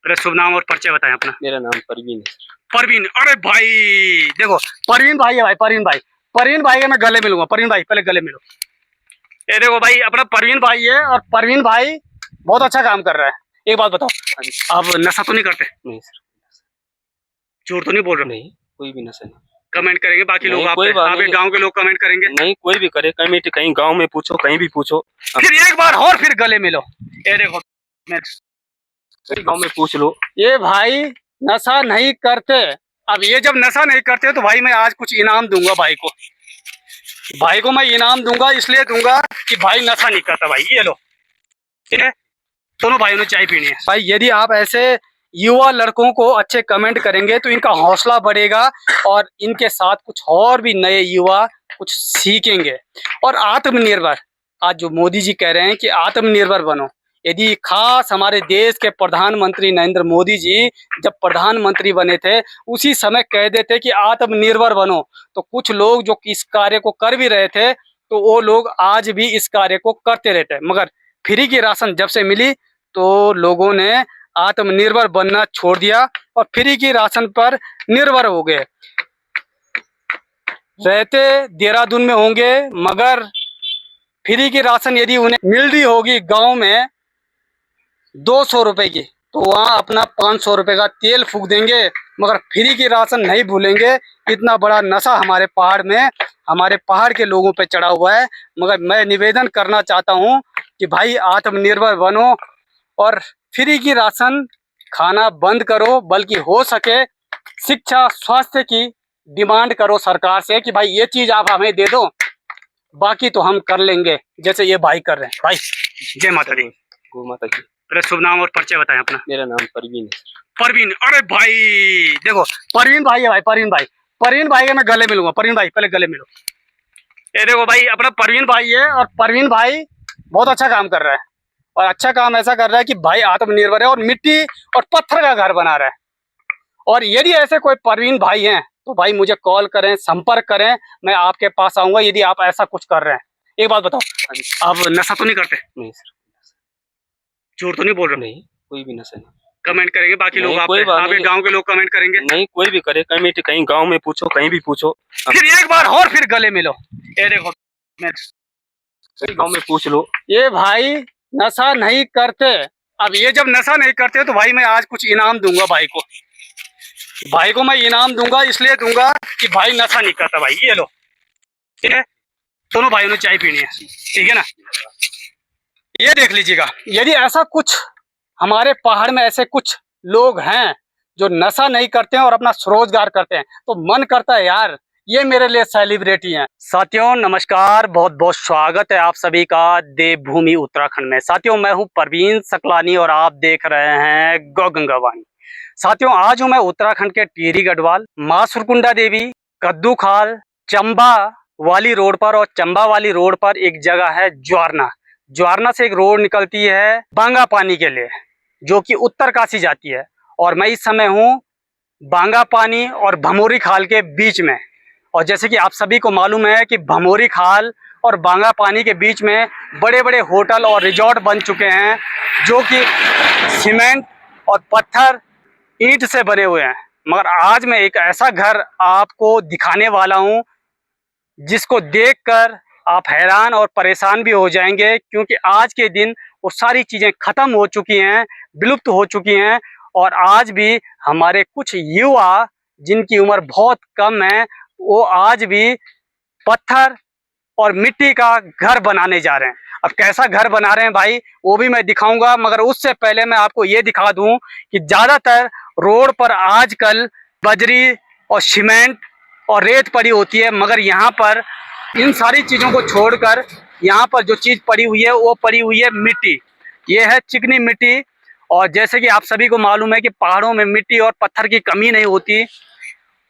अरे शुभ नाम और परिचय बताएं अपना। मेरा नाम परवीन है। परवीन, अरे भाई देखो परवीन भाई है भाई, परवीन भाई के मैं गले मिलूंगा। परवीन भाई पहले गले मिलो। ये देखो भाई अपना परवीन भाई है और परवीन भाई बहुत अच्छा काम कर रहा है। एक बात बताओ, आप नशा तो नहीं करते? नहीं सर, झूठ तो नहीं बोल रहे? नहीं, कोई भी नशा नहीं। कमेंट करेंगे बाकी लोग, आपके गांव के लोग कमेंट करेंगे? नहीं, कोई भी करे कमेंट, कहीं गांव में पूछो, कहीं भी पूछो। फिर एक बार और फिर गले मिलो। ये देखो गांव में पूछ लो। ये भाई नशा नहीं करते। अब ये जब नशा नहीं करते तो भाई मैं आज कुछ इनाम दूंगा भाई को। भाई को मैं इनाम दूंगा, इसलिए दूंगा कि भाई नशा नहीं करता। भाई ये लो, ठीक है, दोनों भाइयों ने चाय पीनी है। भाई यदि आप ऐसे युवा लड़कों को अच्छे कमेंट करेंगे तो इनका हौसला बढ़ेगा और इनके साथ कुछ और भी नए युवा कुछ सीखेंगे। और आत्मनिर्भर, आज जो मोदी जी कह रहे हैं कि आत्मनिर्भर बनो, यदि खास हमारे देश के प्रधानमंत्री नरेंद्र मोदी जी जब प्रधानमंत्री बने थे उसी समय कह देते कि आत्मनिर्भर बनो, तो कुछ लोग जो इस कार्य को कर भी रहे थे तो वो लोग आज भी इस कार्य को करते रहते हैं। मगर फ्री की राशन जब से मिली तो लोगों ने आत्मनिर्भर बनना छोड़ दिया और फ्री की राशन पर निर्भर हो गए। रहते देहरादून में होंगे मगर फ्री की राशन यदि उन्हें मिल रही होगी गांव में 200 रुपए की, तो वहाँ अपना 500 रुपए का तेल फूक देंगे मगर फ्री की राशन नहीं भूलेंगे। इतना बड़ा नशा हमारे पहाड़ में, हमारे पहाड़ के लोगों पे चढ़ा हुआ है। मगर मैं निवेदन करना चाहता हूँ कि भाई आत्मनिर्भर बनो और फ्री की राशन खाना बंद करो, बल्कि हो सके शिक्षा स्वास्थ्य की डिमांड करो सरकार से कि भाई ये चीज आप हमें दे दो, बाकी तो हम कर लेंगे, जैसे ये भाई कर रहे हैं। भाई जय माता दी। गौ माता की। अरे शुभ नाम और परिचय बताएं अपना। मेरा नाम परवीन है। परवीन, अरे भाई देखो परवीन भाई है भाई, परवीन भाई के मैं गले मिलूंगा। परवीन भाई पहले गले मिलो। ये देखो भाई अपना परवीन भाई है और परवीन भाई बहुत अच्छा काम कर रहा है और अच्छा काम ऐसा कर रहा है कि भाई आत्मनिर्भर है और मिट्टी और पत्थर का घर बना रहा है। और यदि ऐसे कोई परवीन भाई हैं तो भाई मुझे कॉल करें, संपर्क करें, मैं आपके पास आऊंगा यदि आप ऐसा कुछ कर रहे हैं। एक बात बताओ, आप नशा तो नहीं करते? नहीं सर, झूठ तो नहीं बोल रहे? नहीं, कोई भी नशा नहीं। कमेंट करेंगे बाकी लोग, आपके गांव के लोग कमेंट करेंगे? नहीं, कोई भी करे कमेंट, कहीं गांव में पूछो, कहीं भी पूछो। फिर एक बार और फिर गले मिलो। ये देखो गांव में पूछ लो। ये भाई नशा नहीं करते। अब ये जब नशा नहीं करते तो भाई मैं आज कुछ इनाम दूंगा भाई को। भाई को मैं इनाम दूंगा, इसलिए दूंगा कि भाई नशा नहीं करता। भाई ये लो, ठीक है, दोनों भाइयों ने चाय पीनी है, ठीक है ना। ये देख लीजिएगा, यदि ऐसा कुछ हमारे पहाड़ में ऐसे कुछ लोग हैं जो नशा नहीं करते हैं और अपना स्वरोजगार करते हैं तो मन करता है यार ये मेरे लिए सेलिब्रिटी हैं। साथियों नमस्कार, बहुत बहुत स्वागत है आप सभी का देवभूमि उत्तराखंड में। साथियों मैं हूं परवीन सकलानी और आप देख रहे हैं गौ गंगा वाणी। साथियों आज हूं मैं उत्तराखंड के टिहरी गढ़वाल, माँ सुरकुंडा देवी, कद्दू खाल, चंबा वाली रोड पर, और चंबा वाली रोड पर एक जगह है ज्वारना। ज्वारना से एक रोड निकलती है बांगा पानी के लिए जो कि उत्तरकाशी जाती है, और मैं इस समय हूँ बांगा पानी और भमोरी खाल के बीच में। और जैसे कि आप सभी को मालूम है कि भमोरी खाल और बांगा पानी के बीच में बड़े बड़े होटल और रिजॉर्ट बन चुके हैं जो कि सीमेंट और पत्थर ईंट से बने हुए हैं। मगर आज मैं एक ऐसा घर आपको दिखाने वाला हूँ जिसको देखकर आप हैरान और परेशान भी हो जाएंगे, क्योंकि आज के दिन वो सारी चीज़ें खत्म हो चुकी हैं, विलुप्त हो चुकी हैं। और आज भी हमारे कुछ युवा जिनकी उम्र बहुत कम है वो आज भी पत्थर और मिट्टी का घर बनाने जा रहे हैं। अब कैसा घर बना रहे हैं भाई वो भी मैं दिखाऊंगा, मगर उससे पहले मैं आपको ये दिखा दूं कि ज़्यादातर रोड पर आजकल बजरी और सीमेंट और रेत पड़ी होती है, मगर यहाँ पर इन सारी चीज़ों को छोड़कर यहाँ पर जो चीज़ पड़ी हुई है वो पड़ी हुई है मिट्टी। ये है चिकनी मिट्टी। और जैसे कि आप सभी को मालूम है कि पहाड़ों में मिट्टी और पत्थर की कमी नहीं होती,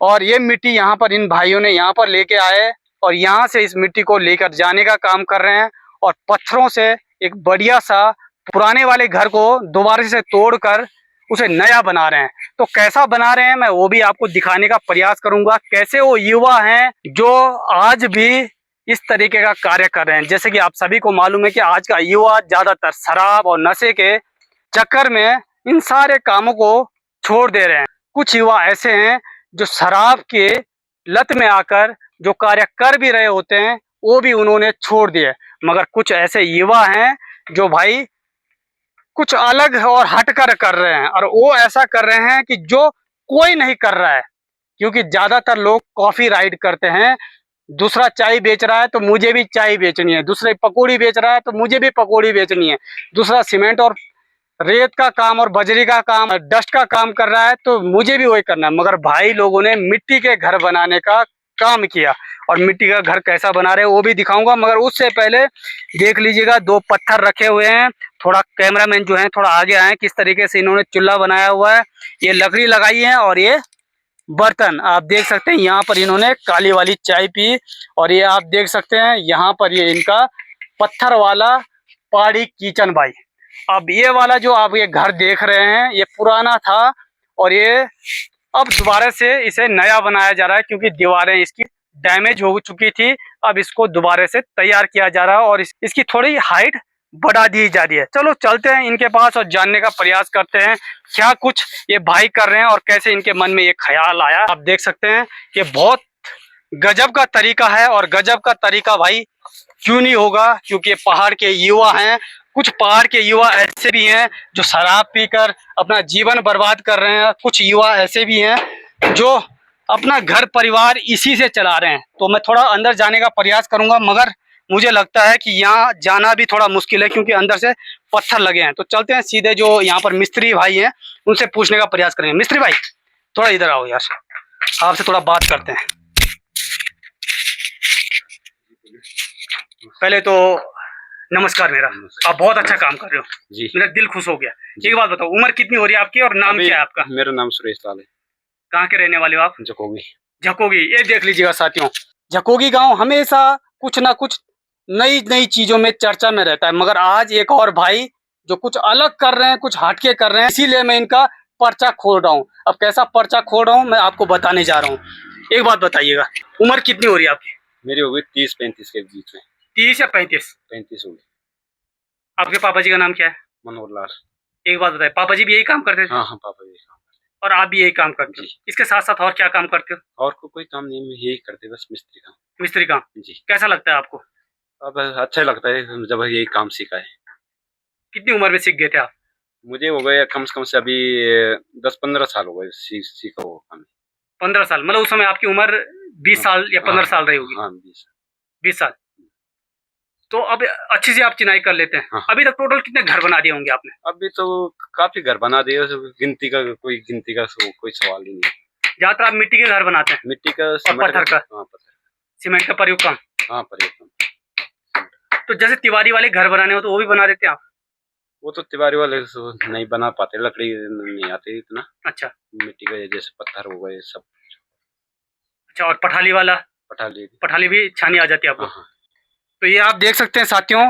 और ये मिट्टी यहाँ पर इन भाइयों ने यहाँ पर लेके आए और यहाँ से इस मिट्टी को लेकर जाने का काम कर रहे हैं और पत्थरों से एक बढ़िया सा पुराने वाले घर को दोबारा से तोड़कर उसे नया बना रहे हैं। तो कैसा बना रहे हैं मैं वो भी आपको दिखाने का प्रयास करूंगा, कैसे वो युवा हैं जो आज भी इस तरीके का कार्य कर रहे हैं। जैसे कि आप सभी को मालूम है कि आज का युवा ज़्यादातर शराब और नशे के चक्कर में इन सारे कामों को छोड़ दे रहे हैं। कुछ युवा ऐसे हैं जो शराब के लत में आकर जो कार्य कर भी रहे होते हैं वो भी उन्होंने छोड़ दिए, मगर कुछ ऐसे युवा हैं जो भाई कुछ अलग और हटकर कर रहे हैं, और वो ऐसा कर रहे हैं कि जो कोई नहीं कर रहा है। क्योंकि ज्यादातर लोग कॉफी राइड करते हैं, दूसरा चाय बेच रहा है तो मुझे भी चाय बेचनी है, दूसरे पकौड़ी बेच रहा है तो मुझे भी पकौड़ी बेचनी है, दूसरा सीमेंट और रेत का काम और बजरी का काम, डस्ट का काम कर रहा है तो मुझे भी वही करना है। मगर भाई लोगों ने मिट्टी के घर बनाने का काम किया, और मिट्टी का घर कैसा बना रहे हैं वो भी दिखाऊंगा। मगर उससे पहले देख लीजिएगा, दो पत्थर रखे हुए हैं। थोड़ा कैमरामैन जो है थोड़ा आगे आए, किस तरीके से इन्होंने चूल्हा बनाया हुआ है, ये लकड़ी लगाई है, और ये बर्तन आप देख सकते हैं। यहाँ पर इन्होंने काली वाली चाय पी, और ये आप देख सकते हैं यहाँ पर ये इनका पत्थर वाला पहाड़ी किचन भाई। अब ये वाला जो आप ये घर देख रहे हैं ये पुराना था, और ये अब दोबारा से इसे नया बनाया जा रहा है, क्योंकि दीवारें इसकी डैमेज हो चुकी थी। अब इसको दोबारा से तैयार किया जा रहा है, और इसकी थोड़ी हाइट बढ़ा दी जा रही है। चलो चलते हैं इनके पास और जानने का प्रयास करते हैं क्या कुछ ये भाई कर रहे हैं और कैसे इनके मन में ये ख्याल आया। आप देख सकते हैं ये बहुत गजब का तरीका है, और गजब का तरीका भाई क्यों नहीं होगा, क्योंकि ये पहाड़ के युवा हैं। कुछ पहाड़ के युवा ऐसे भी हैं जो शराब पीकर अपना जीवन बर्बाद कर रहे हैं, कुछ युवा ऐसे भी हैं जो अपना घर परिवार इसी से चला रहे हैं। तो मैं थोड़ा अंदर जाने का प्रयास करूंगा, मगर मुझे लगता है कि यहाँ जाना भी थोड़ा मुश्किल है, क्योंकि अंदर से पत्थर लगे हैं। तो चलते हैं सीधे, जो यहाँ पर मिस्त्री भाई हैं उनसे पूछने का प्रयास करेंगे। मिस्त्री भाई थोड़ा इधर आओ यार, आपसे थोड़ा बात करते हैं। पहले तो नमस्कार मेरा, आप बहुत अच्छा काम कर रहे हो जी। मेरा दिल खुश हो गया। एक बात बताओ, उम्र कितनी हो रही है आपकी और नाम क्या है आपका? मेरा नाम सुरेश लाल है। कहाँ के रहने वाले हो आप? जकोगी। झकोगी। ये देख लीजिएगा साथियों, झकोगी गांव हमेशा कुछ ना कुछ नई नई चीजों में चर्चा में रहता है, मगर आज एक और भाई जो कुछ अलग कर रहे हैं, कुछ हटके कर रहे हैं, इसीलिए मैं इनका पर्चा खोल रहा हूँ। अब कैसा पर्चा खोल रहा हूँ मैं आपको बताने जा रहा हूँ। एक बात बताइएगा, उम्र कितनी हो रही है आपकी? मेरी हो गई 30-35 के बीच में। 30 या 35? 35 हो गई। आपके पापा जी का नाम क्या है? मनोहर लाल। एक बात बताइए, पापा जी भी यही काम करते थे? हाँ हाँ, पापा जी काम और आप भी यही काम करते हो? इसके साथ साथ और क्या काम करते हो? और कोई काम नहीं, मैं यही करते बस मिस्त्री काम। मिस्त्री काम जी। कैसा लगता है आपको? अब अच्छा लगता है जब यही काम सीखा है। कितनी उम्र में सीख गए थे आप? मुझे हो गए कम से कम से अभी 10-15 साल हो गए सीखा हुआ काम। 15 साल? मतलब उस समय आपकी उम्र 20 साल या 15 साल रही होगी? हाँ 20 साल। तो अब अच्छी से आप चिनाई कर लेते हैं। हाँ। अभी तक टोटल कितने घर बना दिए होंगे आपने? अभी तो काफी घर बना दिए, गिनती का कोई सवाल ही नहीं। ज्यादातर आप मिट्टी के घर बनाते हैं? मिट्टी का, पत्थर का? हाँ पत्थर। सीमेंट का प्रयोग कम? हाँ प्रयोग कम। तो जैसे तिवारी वाले घर बनाने हो तो वो भी बना देते हैं आप? वो तो तिवारी वाले नहीं बना पाते, लकड़ी नहीं आती इतना। अच्छा। मिट्टी का जैसे पत्थर हो गए सब। अच्छा, और पठाली वाला? पठाली भी छानी आ जाती है आपको? हाँ। तो ये आप देख सकते हैं साथियों,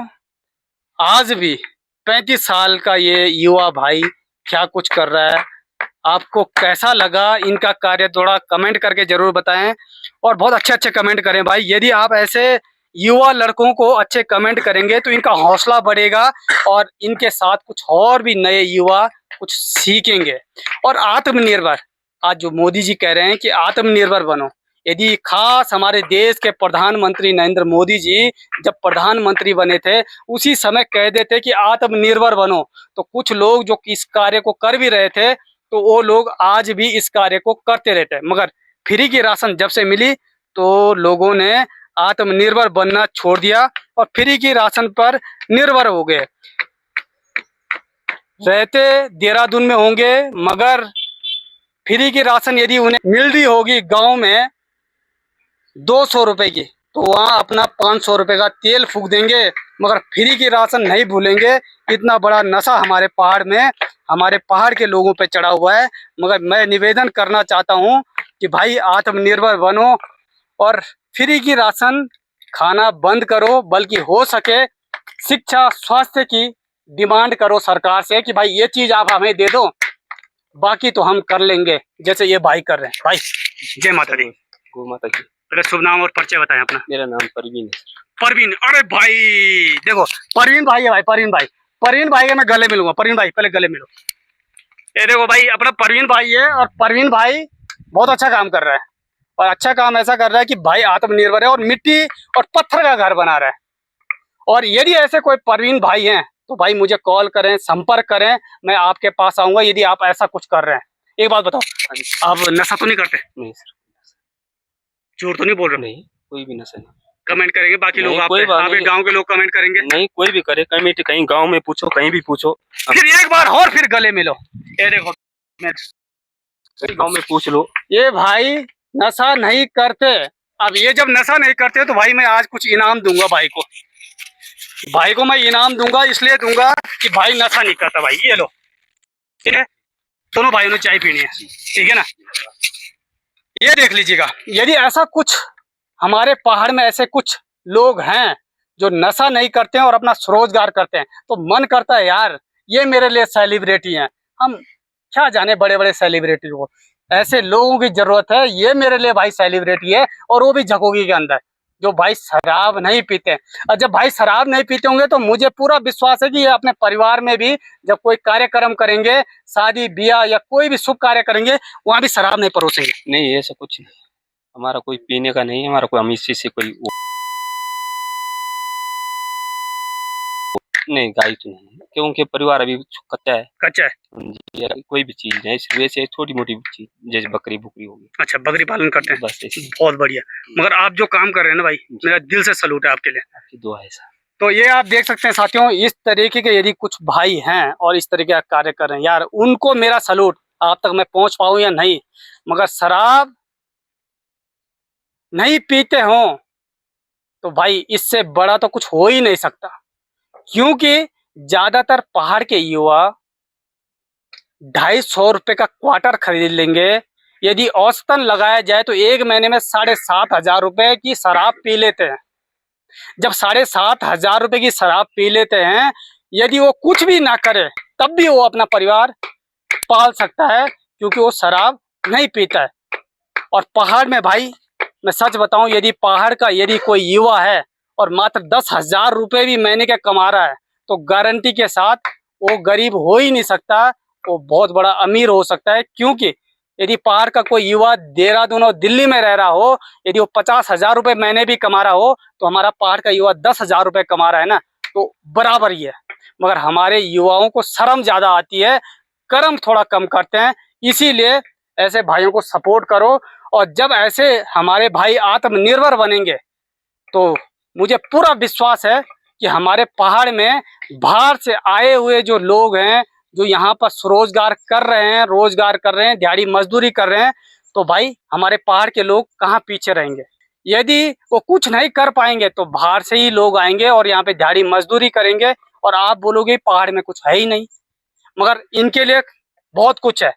आज भी 35 साल का ये युवा भाई क्या कुछ कर रहा है। आपको कैसा लगा इनका कार्य, थोड़ा कमेंट करके जरूर बताएं, और बहुत अच्छे अच्छे कमेंट करें भाई। यदि आप ऐसे युवा लड़कों को अच्छे कमेंट करेंगे तो इनका हौसला बढ़ेगा, और इनके साथ कुछ और भी नए युवा कुछ सीखेंगे। और आत्मनिर्भर, आज जो मोदी जी कह रहे हैं कि आत्मनिर्भर बनो, यदि खास हमारे देश के प्रधानमंत्री नरेंद्र मोदी जी जब प्रधानमंत्री बने थे उसी समय कह देते कि आत्मनिर्भर बनो, तो कुछ लोग जो इस कार्य को कर भी रहे थे तो वो लोग आज भी इस कार्य को करते रहते हैं। मगर फ्री की राशन जब से मिली तो लोगों ने आत्मनिर्भर बनना छोड़ दिया और फ्री की राशन पर निर्भर हो गए। रहते देहरादून में होंगे, मगर फ्री की राशन यदि उन्हें मिल रही होगी गांव में 200 रुपए की, तो वहाँ अपना 500 रुपए का तेल फूक देंगे, मगर फ्री की राशन नहीं भूलेंगे। इतना बड़ा नशा हमारे पहाड़ में, हमारे पहाड़ के लोगों पे चढ़ा हुआ है। मगर मैं निवेदन करना चाहता हूँ कि भाई आत्मनिर्भर बनो और फ्री की राशन खाना बंद करो, बल्कि हो सके शिक्षा स्वास्थ्य की डिमांड करो सरकार से कि भाई ये चीज आप हमें दे दो, बाकी तो हम कर लेंगे, जैसे ये भाई कर रहे हैं। भाई जय माता दी। गौ माता की। पहले शुभ नाम और परिचय बताएं अपना। मेरा नाम परवीन है। परवीन? अरे भाई देखो, परवीन भाई है भाई, परवीन भाई। परवीन भाई के मैं गले मिलूंगा। परवीन भाई पहले गले मिलो। ये देखो भाई, अपना परवीन भाई है, और परवीन भाई बहुत अच्छा काम कर रहा है, और अच्छा काम ऐसा कर रहा है कि भाई आत्मनिर्भर है और मिट्टी और पत्थर का घर बना रहा है। और यदि ऐसे कोई परवीन भाई हैं तो भाई मुझे कॉल करें, संपर्क करें, मैं आपके पास आऊंगा यदि आप ऐसा कुछ कर रहे हैं। एक बात बताओ, आप नशा तो नहीं करते? नहीं सर, झूठ तो नहीं बोल रहे? नहीं कोई भी नशा नहीं। कमेंट करेंगे बाकी लोग, नहीं, आप कोई बात आपके नहीं। गांव के लोग कमेंट करेंगे। नहीं कोई भी करे, कमेटी कहीं गांव में पूछो, कहीं भी पूछो, फिर एक बार और फिर गले मिलो। ये देखो, कहीं गांव में पूछ लो। ये भाई नशा नहीं करते। अब ये जब नशा नहीं करते तो भाई मैं आज कुछ इनाम दूंगा भाई को। भाई को मैं इनाम दूंगा, इसलिए दूंगा कि भाई नशा नहीं करता भाई। ये लो, ठीक है, दोनों भाइयों ने चाय पीनी है, ठीक है ना। ये देख लीजिएगा, यदि ऐसा कुछ हमारे पहाड़ में ऐसे कुछ लोग हैं जो नशा नहीं करते हैं और अपना स्वरोजगार करते हैं, तो मन करता है यार ये मेरे लिए सेलिब्रिटी हैं। हम क्या जाने बड़े बड़े सेलिब्रिटी को, ऐसे लोगों की जरूरत है। ये मेरे लिए भाई सेलिब्रिटी है, और वो भी झकोगी के अंदर, जो भाई शराब नहीं पीते। और जब भाई शराब नहीं पीते होंगे तो मुझे पूरा विश्वास है कि ये अपने परिवार में भी जब कोई कार्यक्रम करेंगे, शादी ब्याह या कोई भी शुभ कार्य करेंगे, वहां भी शराब नहीं परोसेंगे। नहीं ऐसा कुछ नहीं, हमारा कोई पीने का नहीं है, हमारा कोई अमीसी से कोई नहीं, गाय तो नहीं, क्योंकि परिवार अभी कच्चा है। कच्चा है? जी, कोई भी चीज नहीं, सिर्फ वैसे छोटी मोटी चीज जैसे बकरी बुकरी होगी। अच्छा, बकरी पालन करते हैं, बस ऐसी। बहुत बढ़िया। मगर आप जो काम कर रहे हैं ना भाई, मेरा दिल से सलूट है आपके लिए। आपकी दुआ है सर। तो ये आप देख सकते हैं साथियों, इस तरीके के यदि कुछ भाई हैं और इस तरीके का कार्य कर रहे हैं, यार उनको मेरा सलूट। आप तक मैं पहुंच पाऊं या नहीं, मगर शराब नहीं पीते हो तो भाई इससे बड़ा तो कुछ हो ही नहीं सकता। क्योंकि ज्यादातर पहाड़ के युवा 250 रुपए का क्वार्टर खरीद लेंगे। यदि औसतन लगाया जाए तो एक महीने में 7,500 रुपए की शराब पी लेते हैं। जब 7,500 रुपए की शराब पी लेते हैं, यदि वो कुछ भी ना करे तब भी वो अपना परिवार पाल सकता है, क्योंकि वो शराब नहीं पीता है। और पहाड़ में भाई मैं सच बताऊं, यदि पहाड़ का यदि कोई युवा है और मात्र 10,000 रुपए भी महीने के कमा रहा है, तो गारंटी के साथ वो गरीब हो ही नहीं सकता, वो बहुत बड़ा अमीर हो सकता है। क्योंकि यदि पहाड़ का कोई युवा देहरादून और दिल्ली में रह रहा हो, यदि वो 50,000 रुपए महीने भी कमा रहा हो, तो हमारा पहाड़ का युवा 10,000 रुपए कमा रहा है ना, तो बराबर ही है। मगर हमारे युवाओं को शर्म ज्यादा आती है, कर्म थोड़ा कम करते हैं। इसीलिए ऐसे भाइयों को सपोर्ट करो, और जब ऐसे हमारे भाई आत्मनिर्भर बनेंगे तो मुझे पूरा विश्वास है कि हमारे पहाड़ में बाहर से आए हुए जो लोग हैं, जो यहाँ पर स्वरोजगार कर रहे हैं, रोजगार कर रहे हैं, दिहाड़ी मजदूरी कर रहे हैं, तो भाई हमारे पहाड़ के लोग कहाँ पीछे रहेंगे। यदि वो कुछ नहीं कर पाएंगे तो बाहर से ही लोग आएंगे और यहाँ पे दिहाड़ी मजदूरी करेंगे, और आप बोलोगे पहाड़ में कुछ है ही नहीं, मगर इनके लिए बहुत कुछ है।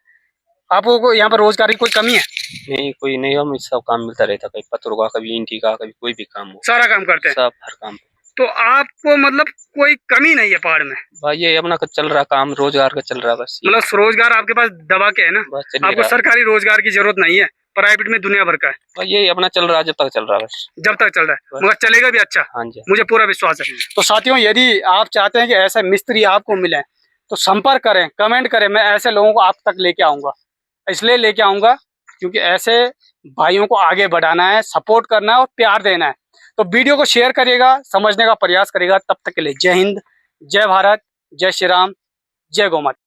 आपको यहाँ पर रोजगार की कोई कमी है? नहीं कोई नहीं, हम सब काम मिलता रहता, कभी पत्थरों का, कभी ईंटी का, कभी कोई भी काम हो, सारा काम करते हैं? सब हर काम। तो आपको मतलब कोई कमी नहीं है पहाड़ में? भाई ये अपना का चल रहा काम, रोजगार का चल रहा बस। मतलब रोजगार आपके पास दबा के है ना? बस चल आपको रहा। सरकारी रोजगार की जरूरत नहीं है, प्राइवेट में दुनिया भर का है। भाई ये अपना चल रहा जब तक चल रहा बस। जब तक चल रहा है, मगर चलेगा भी अच्छा। हाँ जी, मुझे पूरा विश्वास है। तो साथियों, यदि आप चाहते हैं कि ऐसे मिस्त्री आपको मिले तो संपर्क करें, कमेंट करें। मैं ऐसे लोगों को आप तक लेके आऊंगा। इसलिए लेके आऊंगा क्योंकि ऐसे भाइयों को आगे बढ़ाना है, सपोर्ट करना है और प्यार देना है। तो वीडियो को शेयर करिएगा, समझने का प्रयास करिएगा। तब तक के लिए जय हिंद, जय भारत, जय श्री राम, जय गौ माता।